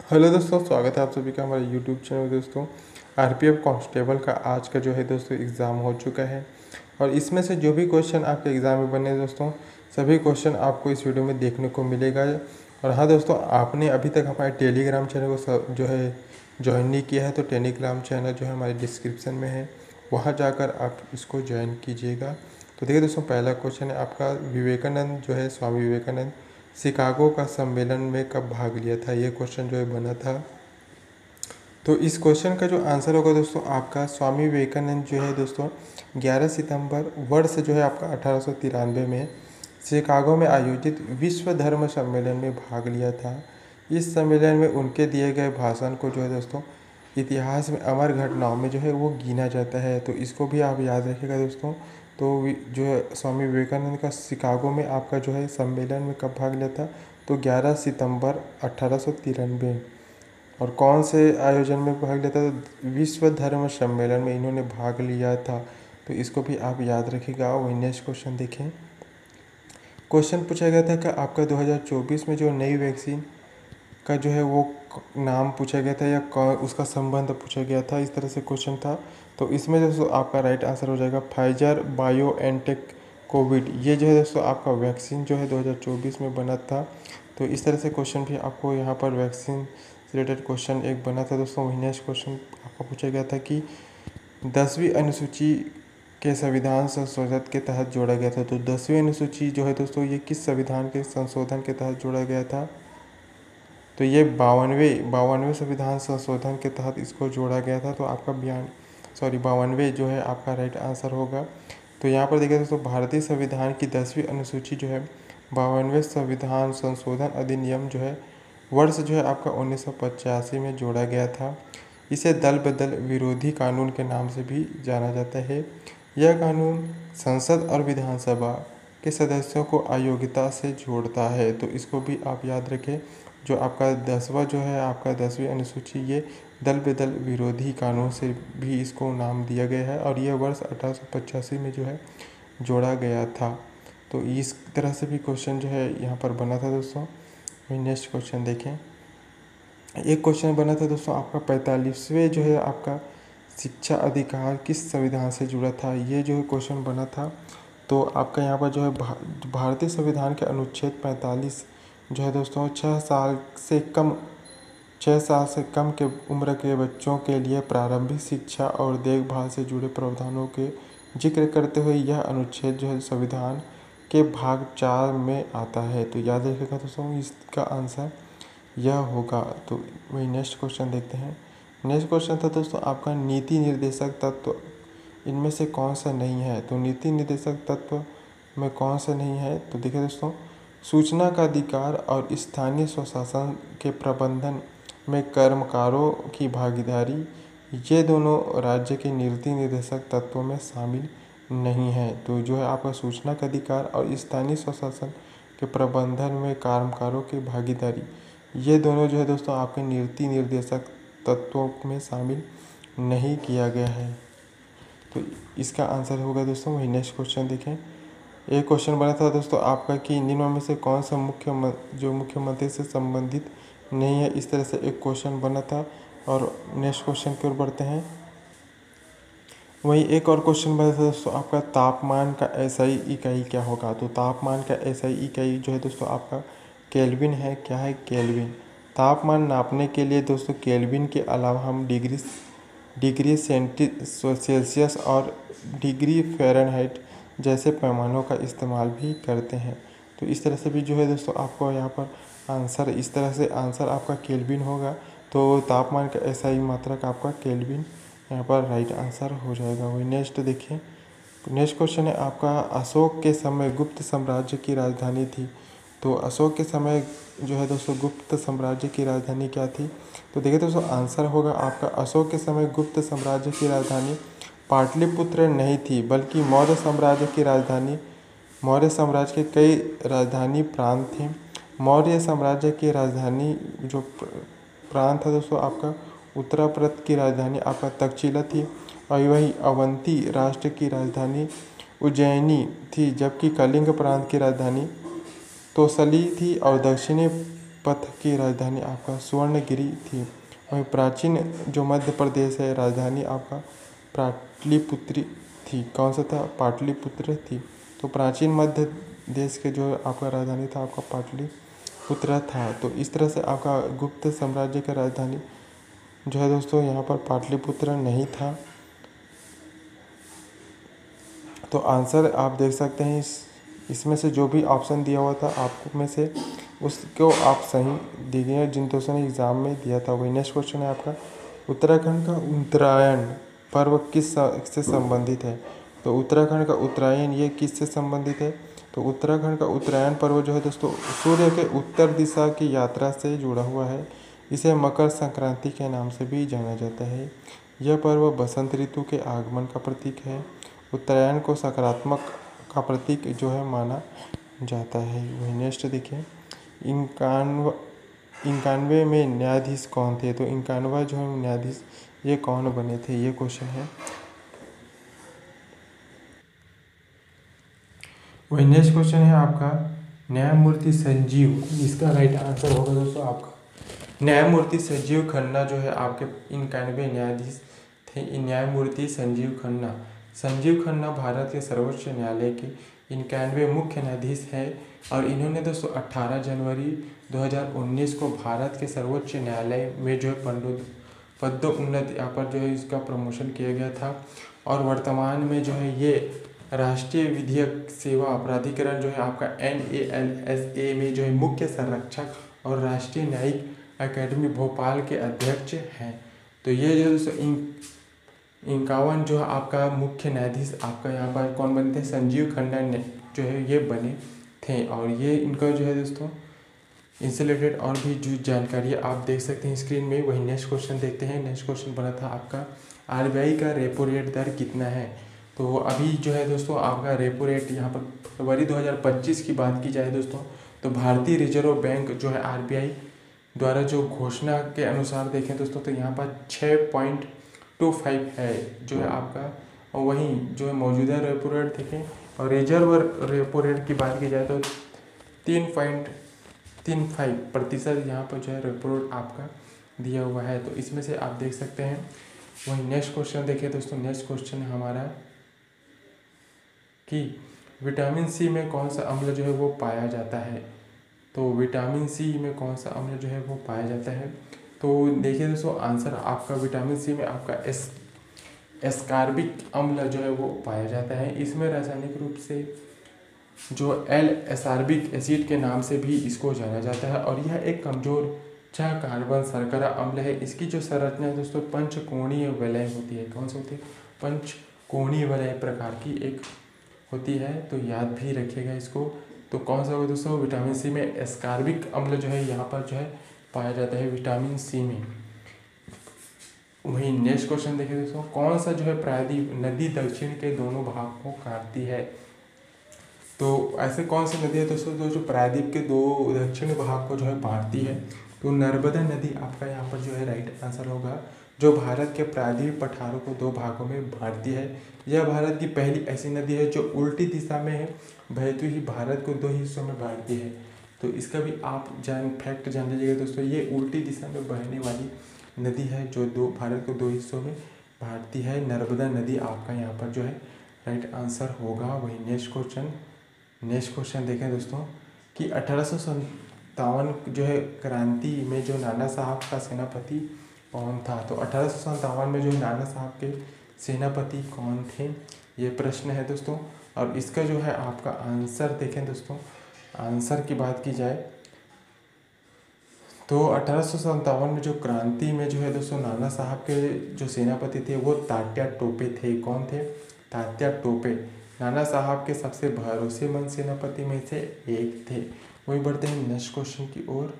Hello दोस्तों, स्वागत है आप सभी का हमारे यूट्यूब चैनल। दोस्तों, आरपीएफ कांस्टेबल का आज का जो है दोस्तों एग्ज़ाम हो चुका है और इसमें से जो भी क्वेश्चन आपके एग्ज़ाम में बने दोस्तों, सभी क्वेश्चन आपको इस वीडियो में देखने को मिलेगा। और हाँ दोस्तों, आपने अभी तक हमारे टेलीग्राम चैनल को जो है ज्वाइन नहीं किया है तो टेलीग्राम चैनल जो है हमारे डिस्क्रिप्शन में है, वहाँ जाकर आप इसको ज्वाइन कीजिएगा। तो देखिए दोस्तों, पहला क्वेश्चन है आपका, विवेकानंद जो है स्वामी विवेकानंद शिकागो का सम्मेलन में कब भाग लिया था। ये क्वेश्चन जो है बना था। तो इस क्वेश्चन का जो आंसर होगा दोस्तों आपका, स्वामी विवेकानंद जो है दोस्तों 11 सितंबर वर्ष जो है आपका 1893 में शिकागो में आयोजित विश्व धर्म सम्मेलन में भाग लिया था। इस सम्मेलन में उनके दिए गए भाषण को जो है दोस्तों इतिहास में अमर घटनाओं में जो है वो गिना जाता है। तो इसको भी आप याद रखिएगा दोस्तों। तो जो है स्वामी विवेकानंद का शिकागो में आपका जो है सम्मेलन में कब भाग लिया था, तो 11 सितंबर 1893। और कौन से आयोजन में भाग लिया था, तो विश्व धर्म सम्मेलन में इन्होंने भाग लिया था। तो इसको भी आप याद रखिएगा। वही नेक्स्ट क्वेश्चन देखें। क्वेश्चन पूछा गया था कि आपका 2024 में जो नई वैक्सीन का जो है वो नाम पूछा गया था या उसका संबंध पूछा गया था, इस तरह से क्वेश्चन था। तो इसमें दोस्तों आपका राइट आंसर हो जाएगा फाइजर बायोएनटेक कोविड। ये जो है दोस्तों आपका वैक्सीन जो है 2024 में बना था। तो इस तरह से क्वेश्चन भी आपको यहाँ पर वैक्सीन रिलेटेड क्वेश्चन एक बना था दोस्तों। वही नेक्स्ट क्वेश्चन आपको पूछा गया था कि 10वीं अनुसूची के संविधान संशोधन के तहत जोड़ा गया था। तो 10वीं अनुसूची जो है दोस्तों ये किस संविधान के संशोधन के तहत जोड़ा गया था, तो ये 52वें संविधान संशोधन के तहत इसको जोड़ा गया था। तो आपका 52 जो है आपका राइट आंसर होगा। तो यहाँ पर देखिए दोस्तों, भारतीय संविधान की 10वीं अनुसूची जो है 52वें संविधान संशोधन अधिनियम जो है वर्ष जो है आपका 1985 में जोड़ा गया था। इसे दल बदल विरोधी कानून के नाम से भी जाना जाता है। यह कानून संसद और विधानसभा के सदस्यों को अयोग्यता से जोड़ता है। तो इसको भी आप याद रखें। जो आपका 10वां जो है आपका 10वीं अनुसूची, ये दल बदल विरोधी कानून से भी इसको नाम दिया गया है और यह वर्ष 1885 में जो है जोड़ा गया था। तो इस तरह से भी क्वेश्चन जो है यहाँ पर बना था दोस्तों। वही नेक्स्ट क्वेश्चन देखें। एक क्वेश्चन बना था दोस्तों आपका 45वें जो है आपका शिक्षा अधिकार किस संविधान से जुड़ा था। ये जो है क्वेश्चन बना था। तो आपका यहाँ पर जो है भारतीय संविधान के अनुच्छेद 45 जो है दोस्तों 6 साल से कम के उम्र के बच्चों के लिए प्रारंभिक शिक्षा और देखभाल से जुड़े प्रावधानों के जिक्र करते हुए यह अनुच्छेद जो है संविधान के भाग 4 में आता है। तो याद रखिएगा दोस्तों, इसका आंसर यह होगा। तो वही नेक्स्ट क्वेश्चन देखते हैं। नेक्स्ट क्वेश्चन था दोस्तों आपका, नीति निर्देशक तत्व इनमें से कौन सा नहीं है। तो नीति निर्देशक तत्व में कौन सा नहीं है, तो देखिए दोस्तों, सूचना का अधिकार और स्थानीय स्वशासन के प्रबंधन में कर्मकारों की भागीदारी, ये दोनों राज्य के नीति निर्देशक तत्वों में शामिल नहीं है। तो जो है आपका सूचना का अधिकार और स्थानीय स्वशासन के प्रबंधन में कर्मकारों की भागीदारी, ये दोनों जो है दोस्तों आपके नीति निर्देशक तत्वों में शामिल नहीं किया गया है। तो इसका आंसर होगा दोस्तों। वही नेक्स्ट क्वेश्चन देखें। एक क्वेश्चन बना था दोस्तों आपका कि निम्न में से कौन सा मुख्यमंत्री से संबंधित नहीं है। इस तरह से एक क्वेश्चन बना था। और नेक्स्ट क्वेश्चन की ओर बढ़ते हैं। वहीं एक और क्वेश्चन बना था दोस्तों आपका, तापमान का एसआई इकाई क्या होगा। तो तापमान का एसआई इकाई जो है दोस्तों आपका केल्विन है। क्या है? केल्विन। तापमान नापने के लिए दोस्तों केल्विन के अलावा हम डिग्री सेल्सियस और डिग्री फ़ारेनहाइट जैसे पैमानों का इस्तेमाल भी करते हैं। तो इस तरह से भी जो है दोस्तों आपको यहाँ पर आंसर, इस तरह से आंसर आपका केल्विन होगा। तो तापमान का एसआई मात्रक आपका केल्विन यहाँ पर राइट आंसर हो जाएगा। वही नेक्स्ट देखिए। नेक्स्ट क्वेश्चन है आपका, अशोक के समय गुप्त साम्राज्य की राजधानी थी। तो अशोक के समय जो है दोस्तों गुप्त साम्राज्य की राजधानी क्या थी। तो देखिए दोस्तों, आंसर होगा आपका, अशोक के समय गुप्त साम्राज्य की राजधानी पाटलिपुत्र नहीं थी, बल्कि मौर्य साम्राज्य की राजधानी, मौर्य साम्राज्य के कई राजधानी प्रांत थे। मौर्य साम्राज्य की राजधानी जो प्रांत है दोस्तों आपका, उत्तराप्रत की राजधानी आपका तक्षशिला थी और वही अवंती राष्ट्र की राजधानी उज्जैनी थी, जबकि कलिंग प्रांत की राजधानी तोसली थी और दक्षिणी पथ की राजधानी आपका स्वर्णगिरी थी। वहीं प्राचीन जो मध्य प्रदेश है राजधानी आपका पाटलिपुत्र थी। कौन सा था? पाटलिपुत्र थी। तो प्राचीन मध्य देश के जो आपका राजधानी था आपका पाटलिपुत्र था। तो इस तरह से आपका गुप्त साम्राज्य का राजधानी जो है दोस्तों यहाँ पर पाटलिपुत्र नहीं था। तो आंसर आप देख सकते हैं इसमें से जो भी ऑप्शन दिया हुआ था आपको में से उसको आप सही दिए जिन दोस्तों ने एग्ज़ाम में दिया था। वही नेक्स्ट क्वेश्चन है आपका, उत्तराखंड का उत्तरायण पर्व किस से संबंधित है? तो उत्तराखंड का उत्तरायण ये किससे संबंधित है? तो उत्तराखंड का उत्तरायण पर्व जो है दोस्तों सूर्य के उत्तर दिशा की यात्रा से जुड़ा हुआ है। इसे मकर संक्रांति के नाम से भी जाना जाता है। यह पर्व बसंत ऋतु के आगमन का प्रतीक है। उत्तरायण को सकारात्मक का प्रतीक जो है माना जाता है। वही नेक्स्ट देखिए, 91 में न्यायाधीश कौन थे? तो 91 जो है न्यायाधीश ये कौन बने थे, ये क्वेश्चन है। वही नेक्स्ट क्वेश्चन है आपका, न्यायमूर्ति संजीव, इसका राइट आंसर होगा दोस्तों आपका न्यायमूर्ति संजीव खन्ना जो है आपके 91 न्यायाधीश थे। न्यायमूर्ति संजीव खन्ना। संजीव खन्ना भारत के सर्वोच्च न्यायालय के 91 मुख्य न्यायाधीश है और इन्होंने दोस्तों 18 जनवरी 2019 को भारत के सर्वोच्च न्यायालय में जो है पदोन्नति यहाँ पर जो है इसका प्रमोशन किया गया था। और वर्तमान में जो है ये राष्ट्रीय विधिक सेवा प्राधिकरण जो है आपका NALSA में जो है मुख्य संरक्षक और राष्ट्रीय न्यायिक अकेडमी भोपाल के अध्यक्ष हैं। तो ये जो 51 जो है आपका मुख्य न्यायाधीश आपका यहाँ पर कौन बने थे? संजीव खन्ना ने जो है ये बने थे। और ये इनका जो है दोस्तों इनसे रिलेटेड और भी जो जानकारी आप देख सकते हैं स्क्रीन में। वही नेक्स्ट क्वेश्चन देखते हैं। नेक्स्ट क्वेश्चन बना था आपका RBI का रेपो रेट दर कितना है? तो अभी जो है दोस्तों आपका रेपो रेट यहाँ पर फरवरी 2025 की बात की जाए दोस्तों तो भारतीय रिजर्व बैंक जो है RBI द्वारा जो घोषणा के अनुसार देखें दोस्तों तो यहाँ पर 6.25 है जो है आपका। और वहीं जो है मौजूदा रेपो रेट देखें और रिजर्व रेपो रेट की बात की जाए तो 3.35% यहाँ पर जो है रेपो रेट आपका दिया हुआ है। तो इसमें से आप देख सकते हैं। वहीं नेक्स्ट क्वेश्चन देखिए दोस्तों। नेक्स्ट क्वेश्चन है हमारा कि विटामिन सी में कौन सा अम्ल जो है वो पाया जाता है? तो विटामिन सी में कौन सा अम्ल जो है वो पाया जाता है? तो देखिए दोस्तों आंसर आपका विटामिन सी में आपका एस्कॉर्बिक अम्ल जो है वो पाया जाता है। इसमें रासायनिक रूप से जो L-एस्कॉर्बिक एसिड के नाम से भी इसको जाना जाता है और यह एक कमजोर 6 कार्बन शर्करा अम्ल है। इसकी जो संरचना है दोस्तों पंचकोणीय वलय होती है। कौन सी होती है? पंचकोणीय वलय प्रकार की एक होती है। तो याद भी रखिएगा इसको। तो कौन सा होगा दोस्तों? विटामिन सी में एस्कॉर्बिक अम्ल जो है यहाँ पर जो है पाया जाता है विटामिन सी में। वहीं नेक्स्ट क्वेश्चन देखिए दोस्तों, कौन सा जो है प्रायद्वीप नदी दक्षिण के दोनों भाग को काटती है? तो ऐसे कौन सी नदी है दोस्तों जो प्रायद्वीप के दो दक्षिण भाग को जो है बांटती है? तो नर्मदा नदी आपका यहाँ पर जो है राइट आंसर होगा, जो भारत के प्रायद्वीप पठारों को दो भागों में बांटती है। यह भारत की पहली ऐसी नदी है जो उल्टी दिशा में है, बहती हुई भारत को दो हिस्सों में बांटती है। तो इसका भी आप फैक्ट जान लीजिएगा दोस्तों, ये उल्टी दिशा में बहने वाली नदी है जो भारत को दो हिस्सों में बांटती है। नर्मदा नदी आपका यहाँ पर जो है राइट आंसर होगा। वही नेक्स्ट क्वेश्चन देखें दोस्तों कि 1857 जो है क्रांति में जो नाना साहब का सेनापति कौन था? तो 1857 में जो नाना साहब के सेनापति कौन थे, ये प्रश्न है दोस्तों। और इसका जो है आपका आंसर देखें दोस्तों, आंसर की बात की जाए तो 1857 में जो क्रांति में जो है दोस्तों नाना साहब के जो सेनापति थे वो तात्या टोपे थे। कौन थे? तात्या टोपे नाना साहब के सबसे भरोसेमंद सेनापति में से एक थे। वही बढ़ते हैं नेक्स्ट क्वेश्चन की ओर।